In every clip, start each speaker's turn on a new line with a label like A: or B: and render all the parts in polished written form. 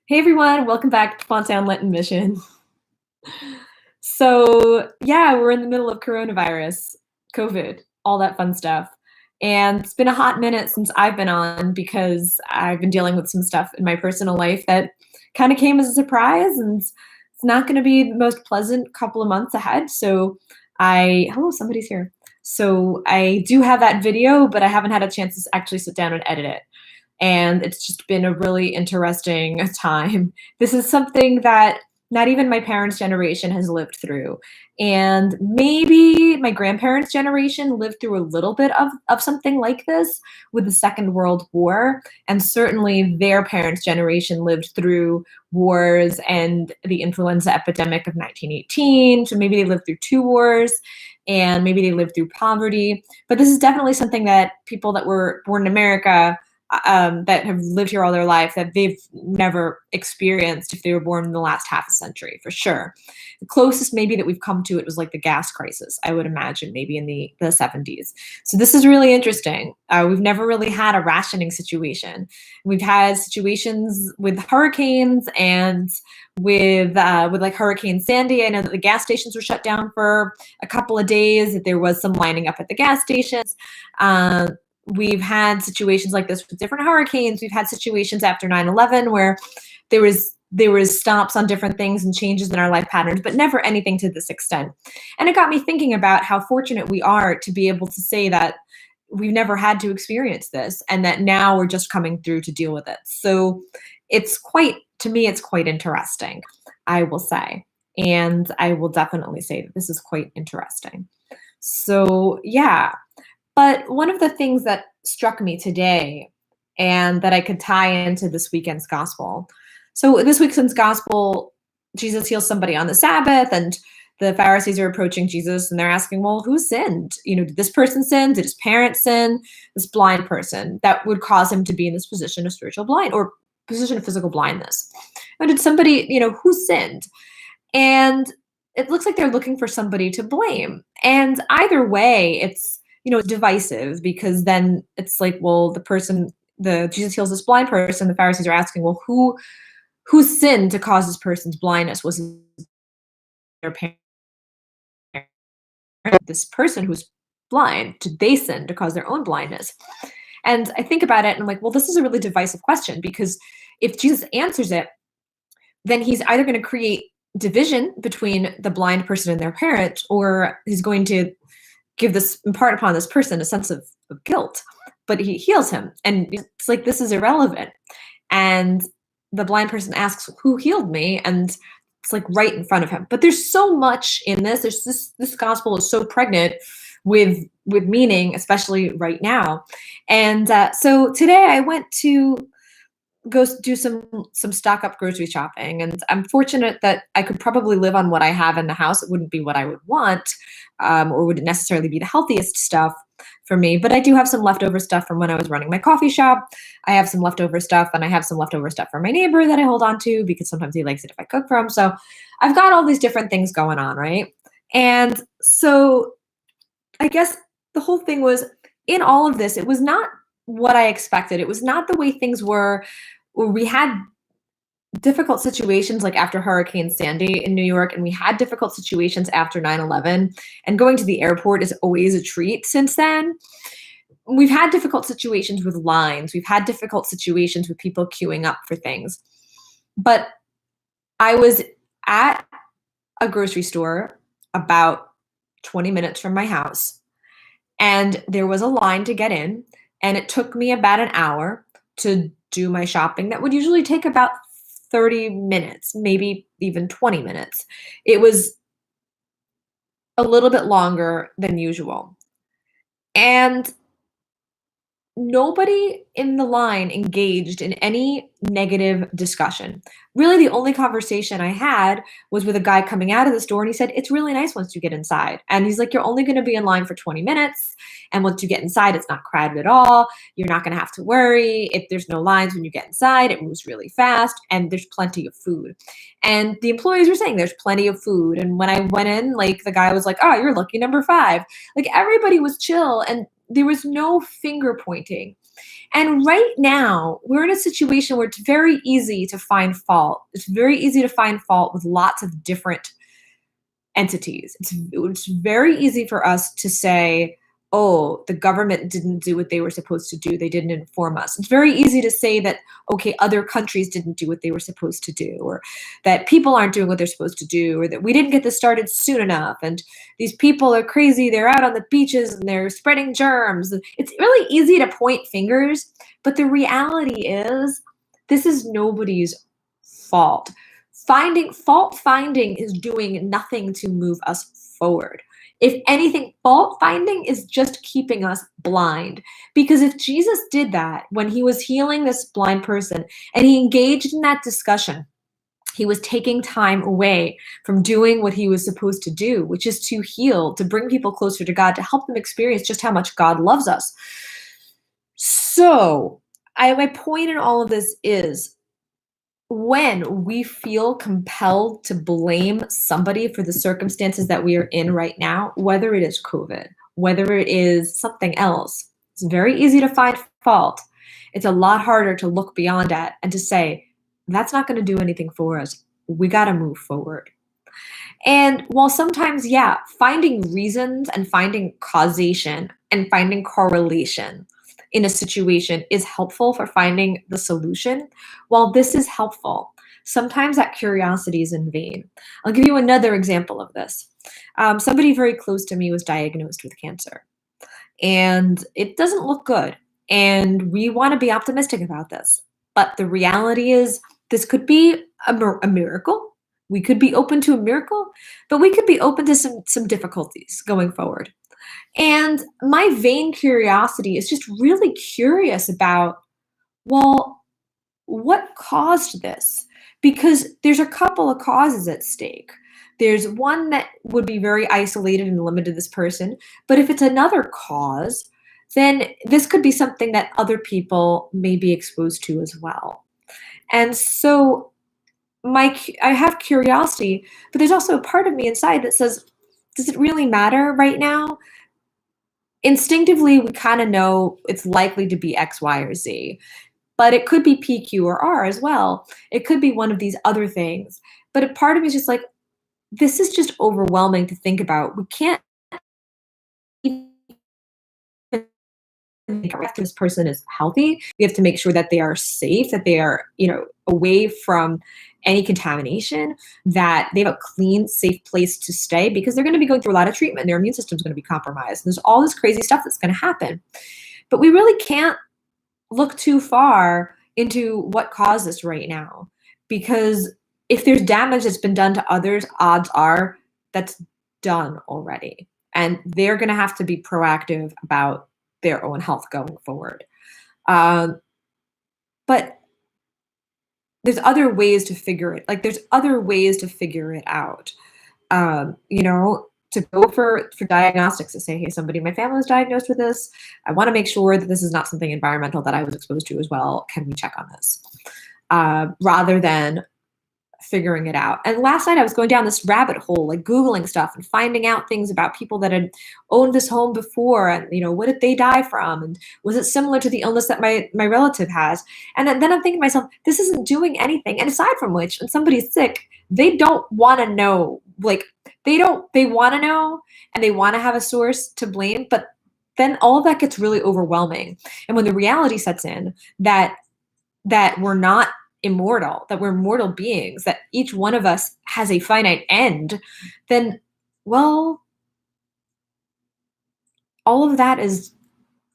A: Hey everyone, welcome back to Fontown Lenten Mission. So, yeah, we're in the middle of coronavirus, COVID, all that fun stuff. And it's been a hot minute since I've been on because I've been dealing with some stuff in my personal life that kind of came as a surprise, and it's not going to be the most pleasant couple of months ahead. Hello, somebody's here. So, I do have that video, but I haven't had a chance to actually sit down and edit it, and it's just been a really interesting time. This is something that not even my parents' generation has lived through. And maybe my grandparents' generation lived through a little bit of something like this with the Second World War. And certainly their parents' generation lived through wars and the influenza epidemic of 1918. So maybe they lived through two wars and maybe they lived through poverty. But this is definitely something that people that were born in America, that have lived here all their life, that they've never experienced if they were born in the last half a century, for sure. The closest maybe that we've come to it was like the gas crisis, I would imagine, maybe in the 70s. So this is really interesting. We've never really had a rationing situation. We've had situations with hurricanes and with like Hurricane Sandy. I know that the gas stations were shut down for a couple of days, that there was some lining up at the gas stations. We've had situations like this with different hurricanes. We've had situations after 9/11 where there was stops on different things and changes in our life patterns, but never anything to this extent. And it got me thinking about how fortunate we are to be able to say that we've never had to experience this and that now we're just coming through to deal with it. So to me, it's quite interesting, I will say. And I will definitely say that this is quite interesting. So, yeah, but one of the things that struck me today and that I could tie into this weekend's gospel. So this weekend's gospel, Jesus heals somebody on the Sabbath, and the Pharisees are approaching Jesus and they're asking, well, who sinned? Did this person sin? Did his parents sin? This blind person that would cause him to be in this position of spiritual blind or position of physical blindness. Or did somebody, who sinned? And it looks like they're looking for somebody to blame. And either way, it's divisive, because then it's like, well, the Jesus heals this blind person. The Pharisees are asking, well, who sinned to cause this person's blindness? Was it their parents? This person who's blind, did they sin to cause their own blindness? And I think about it and I'm like, well, this is a really divisive question, because if Jesus answers it, then he's either going to create division between the blind person and their parent, or he's going to impart upon this person a sense of guilt. But he heals him, and it's like, this is irrelevant. And the blind person asks, who healed me? And it's like right in front of him. But there's so much in this. There's this gospel is so pregnant with meaning, especially right now. And so today I went to do some stock up grocery shopping, and I'm fortunate that I could probably live on what I have in the house. It wouldn't be what I would want, or wouldn't necessarily be the healthiest stuff for me, but I do have some leftover stuff from when I was running my coffee shop. I have some leftover stuff, and I have some leftover stuff from my neighbor that I hold on to because sometimes he likes it if I cook for him. So I've got all these different things going on, right? And so I guess the whole thing was, in all of this, it was not what I expected. It was not the way things were. We had difficult situations like after Hurricane Sandy in New York, and we had difficult situations after 9/11. And going to the airport is always a treat since then. We've had difficult situations with lines. We've had difficult situations with people queuing up for things. But I was at a grocery store about 20 minutes from my house, and there was a line to get in, and it took me about an hour to do my shopping that would usually take about 30 minutes, maybe even 20 minutes. It was a little bit longer than usual. And nobody in the line engaged in any negative discussion. Really, the only conversation I had was with a guy coming out of the store, and he said, it's really nice once you get inside. And he's like, you're only going to be in line for 20 minutes. And once you get inside, it's not crowded at all. You're not going to have to worry. If there's no lines when you get inside, it moves really fast, and there's plenty of food. And the employees were saying there's plenty of food. And when I went in, like, the guy was like, oh, you're lucky number 5. Like, everybody was chill. And there was no finger pointing. And right now, we're in a situation where it's very easy to find fault. It's very easy to find fault with lots of different entities. It's very easy for us to say, oh, the government didn't do what they were supposed to do. They didn't inform us. It's very easy to say that, okay, other countries didn't do what they were supposed to do, or that people aren't doing what they're supposed to do, or that we didn't get this started soon enough. And these people are crazy. They're out on the beaches and they're spreading germs. It's really easy to point fingers, but the reality is this is nobody's fault. Fault finding is doing nothing to move us forward. If anything, fault finding is just keeping us blind. Because if Jesus did that when he was healing this blind person and he engaged in that discussion, he was taking time away from doing what he was supposed to do, which is to heal, to bring people closer to God, to help them experience just how much God loves us. So, my point in all of this is, when we feel compelled to blame somebody for the circumstances that we are in right now, whether it is COVID, whether it is something else, it's very easy to find fault. It's a lot harder to look beyond that and to say, that's not going to do anything for us. We got to move forward. And while sometimes, yeah, finding reasons and finding causation and finding correlation in a situation is helpful for finding the solution, while this is helpful, sometimes that curiosity is in vain. I'll give you another example of this. Somebody very close to me was diagnosed with cancer, and it doesn't look good. And we want to be optimistic about this. But the reality is, this could be a miracle. We could be open to a miracle, but we could be open to some difficulties going forward. And my vain curiosity is just really curious about, well, what caused this? Because there's a couple of causes at stake. There's one that would be very isolated and limited to this person, but if it's another cause, then this could be something that other people may be exposed to as well. And so I have curiosity, but there's also a part of me inside that says, does it really matter right now? Instinctively, we kind of know it's likely to be X, Y, or Z, but it could be P, Q, or R as well. It could be one of these other things. But a part of me is just like, this is just overwhelming to think about. We can't even think this person is healthy. We have to make sure that they are safe, that they are, away from any contamination, that they have a clean, safe place to stay, because they're going to be going through a lot of treatment. Their immune system is going to be compromised. And there's all this crazy stuff that's going to happen. But we really can't look too far into what caused this right now, because if there's damage that's been done to others, odds are that's done already. And they're going to have to be proactive about their own health going forward. But there's other ways to figure it. There's other ways to figure it out. To go for diagnostics, to say, hey, somebody in my family was diagnosed with this. I want to make sure that this is not something environmental that I was exposed to as well. Can we check on this? Rather than figuring it out. And last night I was going down this rabbit hole, Googling stuff and finding out things about people that had owned this home before, and what did they die from, and was it similar to the illness that my relative has? And then I'm thinking to myself, this isn't doing anything. And aside from which, when somebody's sick, they don't want to know. They want to know, and they want to have a source to blame, but then all of that gets really overwhelming. And when the reality sets in that we're not immortal, that we're mortal beings, that each one of us has a finite end, then, well, all of that is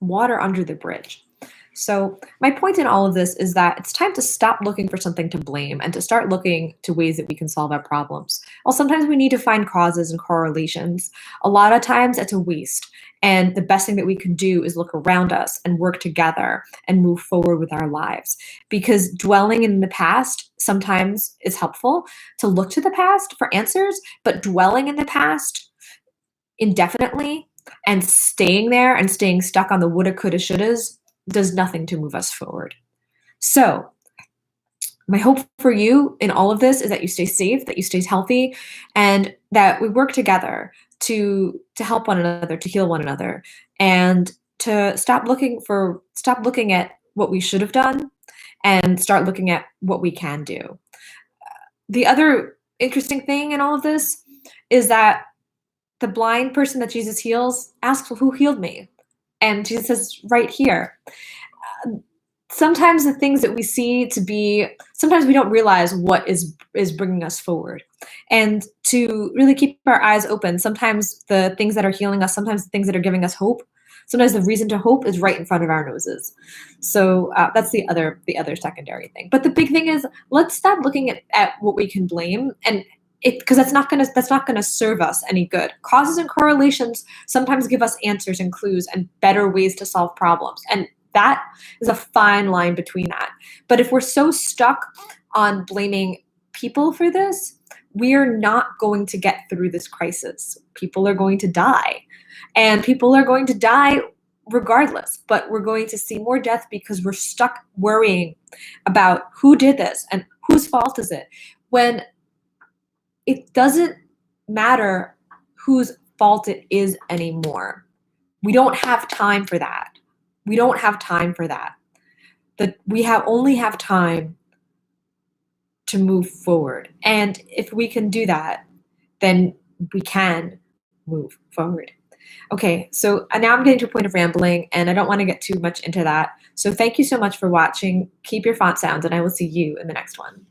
A: water under the bridge. So my point in all of this is that it's time to stop looking for something to blame and to start looking to ways that we can solve our problems. Well, sometimes we need to find causes and correlations. A lot of times it's a waste. And the best thing that we can do is look around us and work together and move forward with our lives. Because dwelling in the past sometimes is helpful to look to the past for answers, but dwelling in the past indefinitely and staying there and staying stuck on the woulda, coulda, shouldas does nothing to move us forward. So my hope for you in all of this is that you stay safe, that you stay healthy, and that we work together to help one another, to heal one another. And to stop looking at what we should have done and start looking at what we can do. The other interesting thing in all of this is that the blind person that Jesus heals asks, "Well, who healed me?" And Jesus says, "Right here." Sometimes the things that we see to be, sometimes we don't realize what is bringing us forward, and to really keep our eyes open. Sometimes the things that are healing us, sometimes the things that are giving us hope, sometimes the reason to hope is right in front of our noses. So that's the other secondary thing. But the big thing is, let's stop looking at what we can blame, and it, because that's not gonna serve us any good. Causes and correlations sometimes give us answers and clues and better ways to solve problems, and that is a fine line between that. But if we're so stuck on blaming people for this, we're not going to get through this crisis. People are going to die, and people are going to die regardless, but we're going to see more death because we're stuck worrying about who did this and whose fault is it, when it doesn't matter whose fault it is anymore. We don't have time for that. We don't have time for that. That we only have time to move forward. And if we can do that, then we can move forward. Okay, so now I'm getting to a point of rambling, and I don't want to get too much into that. So thank you so much for watching. Keep your font sounds, and I will see you in the next one.